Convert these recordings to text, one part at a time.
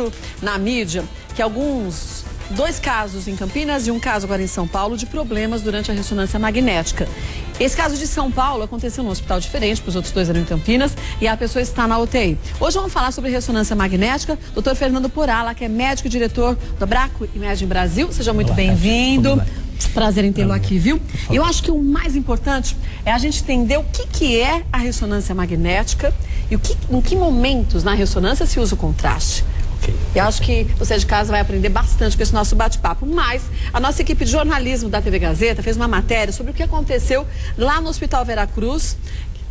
visto na mídia que dois casos em Campinas e um caso agora em São Paulo de problemas durante a ressonância magnética. Esse caso de São Paulo aconteceu num hospital diferente, os outros dois eram em Campinas, e a pessoa está na UTI. Hoje vamos falar sobre ressonância magnética. Dr. Fernando Porala, que é médico e diretor do Abraco Imaging Brasil. Seja muito bem-vindo. Prazer em tê-lo aqui, viu? Eu acho que o mais importante é a gente entender o que é a ressonância magnética e em que momentos na ressonância se usa o contraste. Eu acho que você de casa vai aprender bastante com esse nosso bate-papo. Mas a nossa equipe de jornalismo da TV Gazeta fez uma matéria sobre o que aconteceu lá no Hospital Veracruz,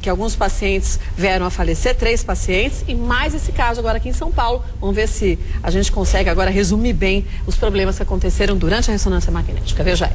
que alguns pacientes vieram a falecer, 3 pacientes, e mais esse caso agora aqui em São Paulo. Vamos ver se a gente consegue agora resumir bem os problemas que aconteceram durante a ressonância magnética. Veja aí.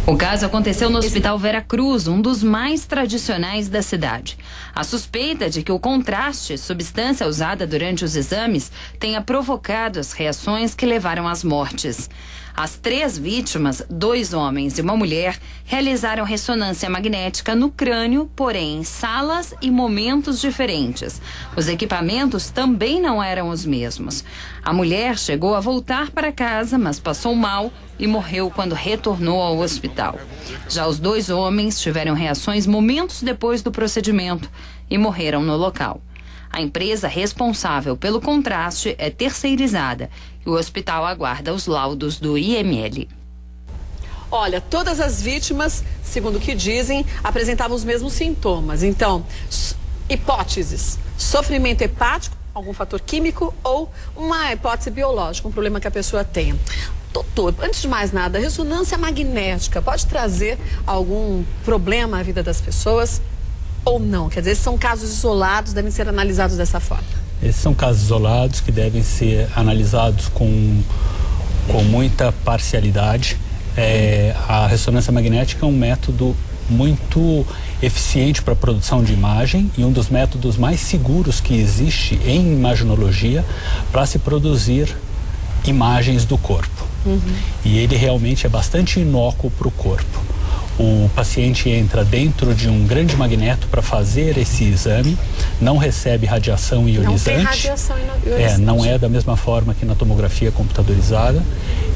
O caso aconteceu no Hospital Veracruz, um dos mais tradicionais da cidade. A suspeita de que o contraste, substância usada durante os exames, tenha provocado as reações que levaram às mortes. As 3 vítimas, 2 homens e uma mulher, realizaram ressonância magnética no crânio, porém em salas e momentos diferentes. Os equipamentos também não eram os mesmos. A mulher chegou a voltar para casa, mas passou mal e morreu quando retornou ao hospital. Já os 2 homens tiveram reações momentos depois do procedimento e morreram no local. A empresa responsável pelo contraste é terceirizada e o hospital aguarda os laudos do IML. Olha, todas as vítimas, segundo o que dizem, apresentavam os mesmos sintomas. Então, hipóteses: sofrimento hepático, algum fator químico ou uma hipótese biológica, um problema que a pessoa tenha. Doutor, antes de mais nada, a ressonância magnética pode trazer algum problema à vida das pessoas? Ou não? Quer dizer, esses são casos isolados, devem ser analisados dessa forma? Esses são casos isolados que devem ser analisados com muita parcialidade. A ressonância magnética é um método muito eficiente para a produção de imagem e um dos métodos mais seguros que existe em imaginologia para se produzir imagens do corpo. E ele realmente é bastante inócuo para o corpo. O paciente entra dentro de um grande magneto para fazer esse exame, não recebe radiação ionizante. Não tem radiação ionizante. Não é da mesma forma que na tomografia computadorizada.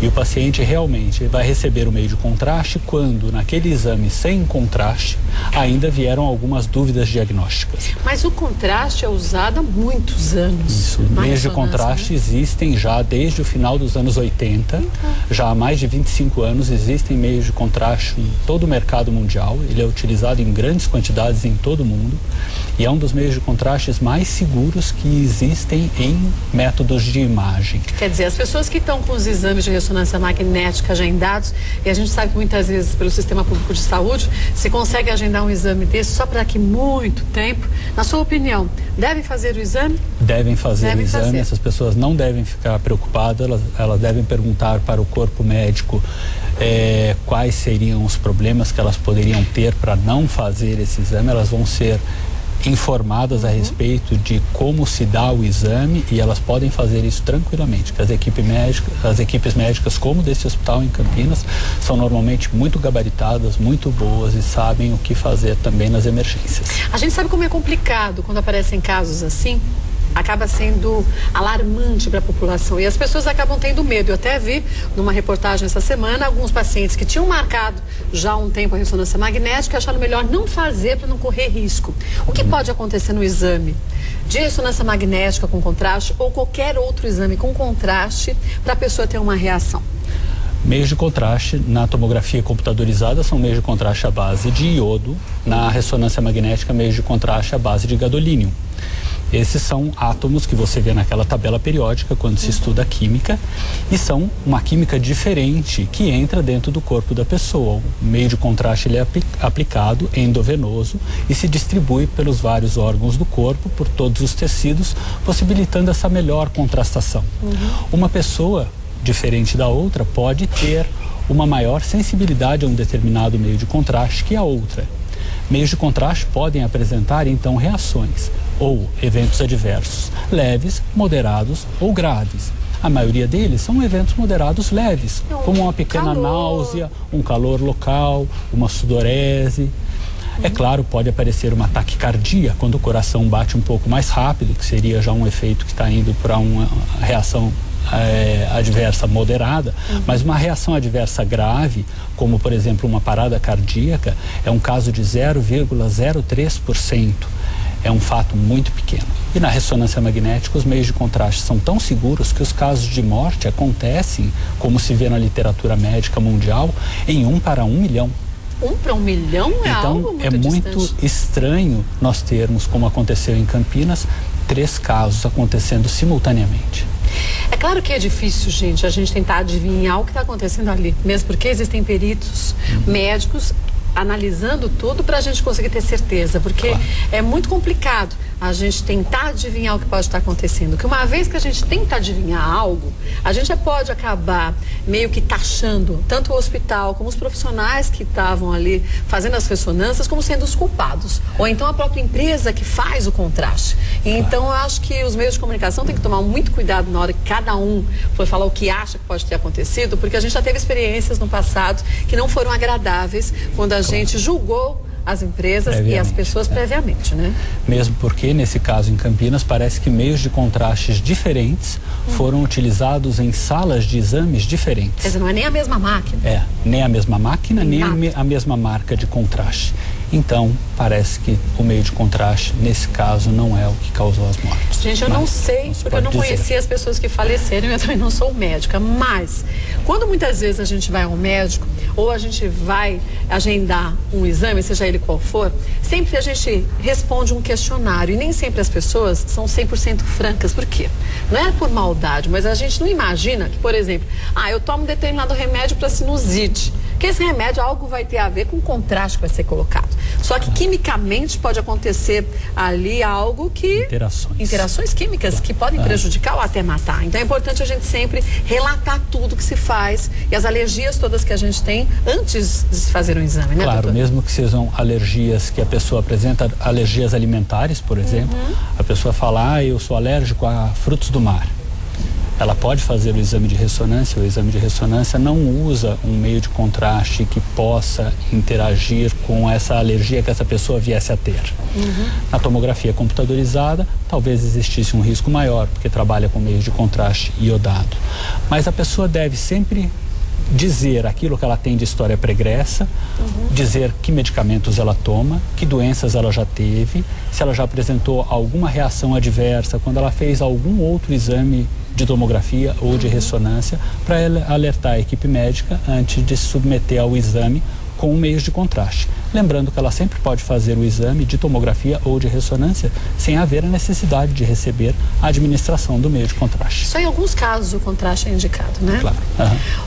E o paciente realmente vai receber o meio de contraste quando, naquele exame sem contraste, ainda vieram algumas dúvidas diagnósticas. Mas o contraste é usado há muitos anos. Isso, meios de contraste existem já desde o final dos anos 80. Já há mais de 25 anos existem meios de contraste em todo o mercado mundial. Ele é utilizado em grandes quantidades em todo o mundo e é um dos meios de contrastes mais seguros que existem em métodos de imagem. Quer dizer, as pessoas que estão com os exames de ressonância magnética agendados, e a gente sabe que muitas vezes pelo Sistema Público de Saúde se consegue agendar um exame desse só para daqui muito tempo. Na sua opinião, devem fazer o exame? Devem fazer o exame. Essas pessoas não devem ficar preocupadas, elas devem perguntar para o corpo médico quais seriam os problemas que elas poderiam ter para não fazer esse exame. Elas vão ser informadas a respeito de como se dá o exame e elas podem fazer isso tranquilamente, que as equipes médicas como desse hospital em Campinas são normalmente muito gabaritadas, muito boas e sabem o que fazer também nas emergências. A gente sabe como é complicado quando aparecem casos assim. Acaba sendo alarmante para a população e as pessoas acabam tendo medo. Eu até vi numa reportagem essa semana alguns pacientes que tinham marcado já há um tempo a ressonância magnética e acharam melhor não fazer para não correr risco. O que pode acontecer no exame de ressonância magnética com contraste ou qualquer outro exame com contraste para a pessoa ter uma reação? Meios de contraste na tomografia computadorizada são meios de contraste à base de iodo, na ressonância magnética meios de contraste à base de gadolínio. Esses são átomos que você vê naquela tabela periódica quando se estuda a química e são uma química diferente que entra dentro do corpo da pessoa. O meio de contraste ele é aplicado endovenoso e se distribui pelos vários órgãos do corpo, por todos os tecidos, possibilitando essa melhor contrastação. Uma pessoa diferente da outra pode ter uma maior sensibilidade a um determinado meio de contraste que a outra. Meios de contraste podem apresentar, então, reações ou eventos adversos leves, moderados ou graves. A maioria deles são eventos moderados leves, como uma pequena náusea, um calor local, uma sudorese. É claro, pode aparecer uma taquicardia quando o coração bate um pouco mais rápido, que seria já um efeito que está indo para uma reação adversa moderada, mas uma reação adversa grave, como por exemplo uma parada cardíaca, é um caso de 0,03%. É um fato muito pequeno. E na ressonância magnética, os meios de contraste são tão seguros que os casos de morte acontecem, como se vê na literatura médica mundial, em 1 para 1 milhão. 1 para 1 milhão é algo muito distante. Então, é muito estranho nós termos, como aconteceu em Campinas, 3 casos acontecendo simultaneamente. É claro que é difícil, gente, a gente tentar adivinhar o que está acontecendo ali, mesmo porque existem peritos médicos analisando tudo para a gente conseguir ter certeza, porque é muito complicado a gente tentar adivinhar o que pode estar acontecendo, que uma vez que a gente tenta adivinhar algo, a gente já pode acabar meio que taxando tanto o hospital como os profissionais que estavam ali fazendo as ressonâncias como sendo os culpados, ou então a própria empresa que faz o contraste. Então eu acho que os meios de comunicação têm que tomar muito cuidado na hora que cada um for falar o que acha que pode ter acontecido, porque a gente já teve experiências no passado que não foram agradáveis quando a gente julgou as empresas e as pessoas previamente, né? Mesmo porque, nesse caso em Campinas, parece que meios de contrastes diferentes foram utilizados em salas de exames diferentes. Quer dizer, não é nem a mesma máquina. Nem a mesma máquina, nem a mesma marca de contraste. Então, parece que o meio de contraste, nesse caso, não é o que causou as mortes. Gente, eu não sei, porque eu não conhecia as pessoas que faleceram, eu também não sou médica, mas quando muitas vezes a gente vai ao médico, ou a gente vai agendar um exame, seja ele qual for, sempre a gente responde um questionário, e nem sempre as pessoas são 100% francas. Por quê? Não é por maldade, mas a gente não imagina que, por exemplo, eu tomo um determinado remédio para sinusite, que esse remédio algo vai ter a ver com o contraste que vai ser colocado. Só que quimicamente pode acontecer ali algo que... Interações químicas que podem prejudicar ou até matar. Então é importante a gente sempre relatar tudo que se faz e as alergias todas que a gente tem antes de se fazer um exame, né, Claro, doutor? mesmo que sejam alergias que a pessoa apresenta, alergias alimentares, por exemplo, a pessoa fala, eu sou alérgico a frutos do mar. Ela pode fazer o exame de ressonância. O exame de ressonância não usa um meio de contraste que possa interagir com essa alergia que essa pessoa viesse a ter. Na tomografia computadorizada, talvez existisse um risco maior, porque trabalha com meios de contraste iodado. Mas a pessoa deve sempre dizer aquilo que ela tem de história pregressa, dizer que medicamentos ela toma, que doenças ela já teve, se ela já apresentou alguma reação adversa, quando ela fez algum outro exame de tomografia ou de ressonância, para alertar a equipe médica antes de se submeter ao exame com meios de contraste. Lembrando que ela sempre pode fazer o exame de tomografia ou de ressonância sem haver a necessidade de receber a administração do meio de contraste. Só em alguns casos o contraste é indicado, né? Claro.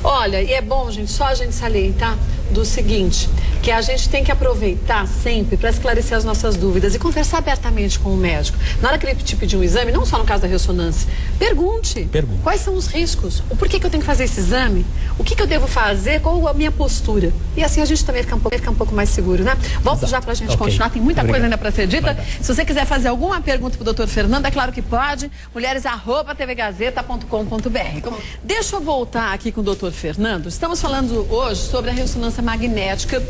Olha, e é bom, gente, só a gente salientar do seguinte, que a gente tem que aproveitar sempre para esclarecer as nossas dúvidas e conversar abertamente com o médico. Na hora que ele te pedir um exame, não só no caso da ressonância, pergunte. Quais são os riscos? O porquê que eu tenho que fazer esse exame? O que eu devo fazer? Qual a minha postura? E assim a gente também fica um pouco mais seguro, né? Volto já pra gente continuar, tem muita coisa ainda pra ser dita. Se você quiser fazer alguma pergunta pro Dr. Fernando, é claro que pode. mulheres@tvgazeta.com.br. Deixa eu voltar aqui com o Dr. Fernando. Estamos falando hoje sobre a ressonância magnética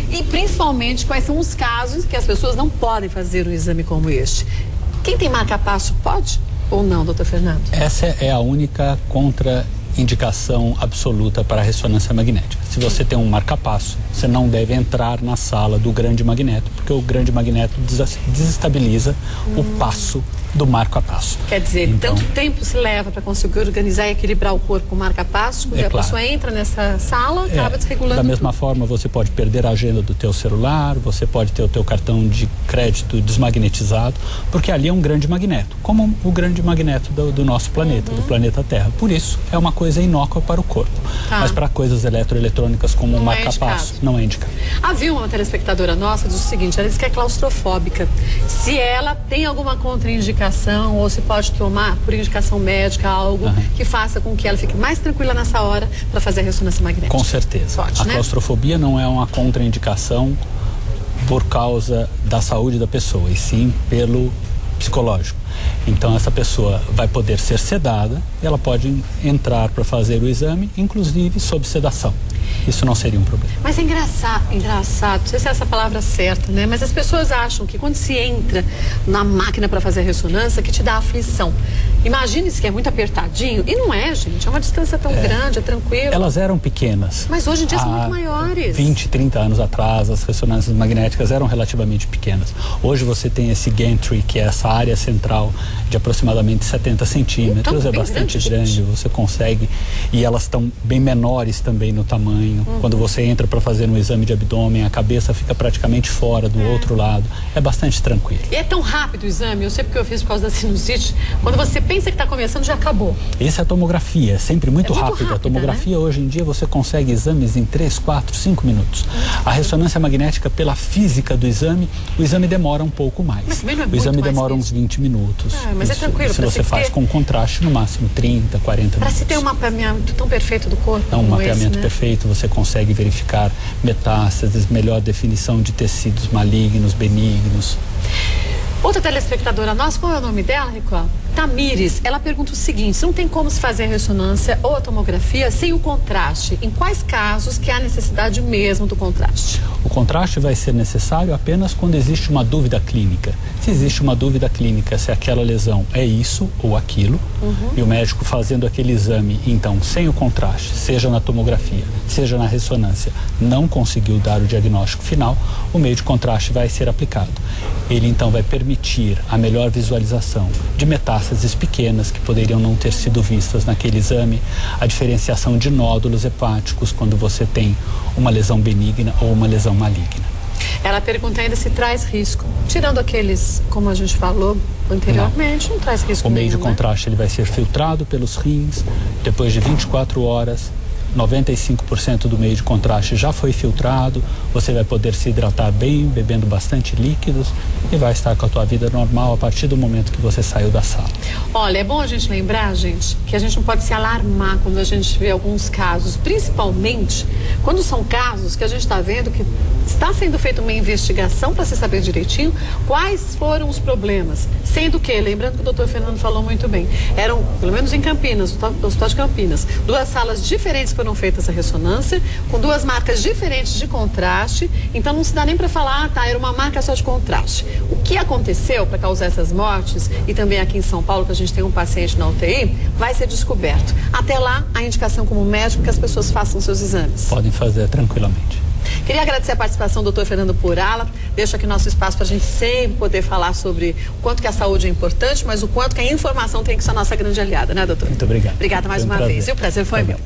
e principalmente quais são os casos que as pessoas não podem fazer um exame como este. Quem tem marca-passo pode ou não, Dr. Fernando? Essa é a única contraindicação absoluta para a ressonância magnética. Se você tem um marca-passo, você não deve entrar na sala do grande magneto, porque o grande magneto desestabiliza o passo do marca-passo. Quer dizer, então, tanto tempo se leva para conseguir organizar e equilibrar o corpo com o marca-passo, a pessoa entra nessa sala, acaba desregulando Da mesma forma, você pode perder a agenda do teu celular, você pode ter o teu cartão de crédito desmagnetizado, porque ali é um grande magneto, como o grande magneto do nosso planeta, do planeta Terra. Por isso, é uma coisa inócua para o corpo. Mas para coisas eletroeletrônicas como um marca-passo, não é indicado. Havia uma telespectadora nossa diz o seguinte, ela disse que é claustrofóbica. Se ela tem alguma contraindicação ou se pode tomar, por indicação médica, algo que faça com que ela fique mais tranquila nessa hora para fazer a ressonância magnética. Com certeza. A claustrofobia não é uma contraindicação por causa da saúde da pessoa, e sim pelo psicológico. Então essa pessoa vai poder ser sedada, ela pode entrar para fazer o exame, inclusive sob sedação. Isso não seria um problema. Mas é engraçado, não sei se é essa palavra certa, né? Mas as pessoas acham que quando se entra na máquina para fazer a ressonância, que te dá aflição. Imagine-se que é muito apertadinho, e não é, gente, é uma distância tão grande, é tranquilo. Elas eram pequenas. Mas hoje em dia são muito maiores. 20, 30 anos atrás, as ressonâncias magnéticas eram relativamente pequenas. Hoje você tem esse gantry, que é essa área central de aproximadamente 70 centímetros, então, é bastante grande, você consegue, e elas estão bem menores também no tamanho. Quando você entra para fazer um exame de abdômen, a cabeça fica praticamente fora do outro lado. É bastante tranquilo. E é tão rápido o exame, eu sei porque eu fiz por causa da sinusite, quando você pensa que está começando, já acabou. Essa é a tomografia, é sempre muito rápida. A tomografia, né? Hoje em dia, você consegue exames em 3, 4, 5 minutos. A ressonância magnética, pela física do exame, o exame demora um pouco mais. Mas também não é o exame muito mais demora uns 20 minutos. Mas é tranquilo. Se você faz com contraste, no máximo 30, 40 minutos. Para se ter um mapeamento tão perfeito do corpo. É um mapeamento né? perfeito, você consegue verificar metástases, melhor definição de tecidos malignos, benignos. Outra telespectadora nossa, qual é o nome dela, Rico? Tamires, ela pergunta o seguinte: não tem como se fazer a ressonância ou a tomografia sem o contraste? Em quais casos que há necessidade mesmo do contraste? O contraste vai ser necessário apenas quando existe uma dúvida clínica. Se existe uma dúvida clínica se aquela lesão é isso ou aquilo, e o médico fazendo aquele exame, então, sem o contraste, seja na tomografia, seja na ressonância, não conseguiu dar o diagnóstico final, o meio de contraste vai ser aplicado. Ele, então, vai permitir a melhor visualização de metástases pequenas que poderiam não ter sido vistas naquele exame, a diferenciação de nódulos hepáticos quando você tem uma lesão benigna ou uma lesão maligna. Ela pergunta ainda se traz risco. Tirando aqueles, como a gente falou anteriormente, não traz risco nenhum. O meio de né? contraste ele vai ser filtrado pelos rins, depois de 24 horas, 95% do meio de contraste já foi filtrado, você vai poder se hidratar bem, bebendo bastante líquidos e vai estar com a tua vida normal a partir do momento que você saiu da sala. Olha, é bom a gente lembrar, gente, que a gente não pode se alarmar quando a gente vê alguns casos, principalmente quando são casos que a gente está vendo que está sendo feita uma investigação para se saber direitinho quais foram os problemas, sendo que, lembrando que o doutor Fernando falou muito bem, eram, pelo menos em Campinas, no Hospital de Campinas, 2 salas diferentes foram feitas a ressonância, com 2 marcas diferentes de contraste, então não se dá nem para falar, era uma marca só de contraste. O que aconteceu para causar essas mortes, e também aqui em São Paulo, que a gente tem um paciente na UTI, vai ser descoberto. Até lá, a indicação como médico que as pessoas façam seus exames. Podem fazer tranquilamente. Queria agradecer a participação do Dr. Fernando Purala. Deixo aqui nosso espaço para a gente sempre poder falar sobre o quanto que a saúde é importante, mas o quanto que a informação tem que ser a nossa grande aliada, né, doutor? Muito obrigado. Obrigada mais uma vez. E o prazer foi meu.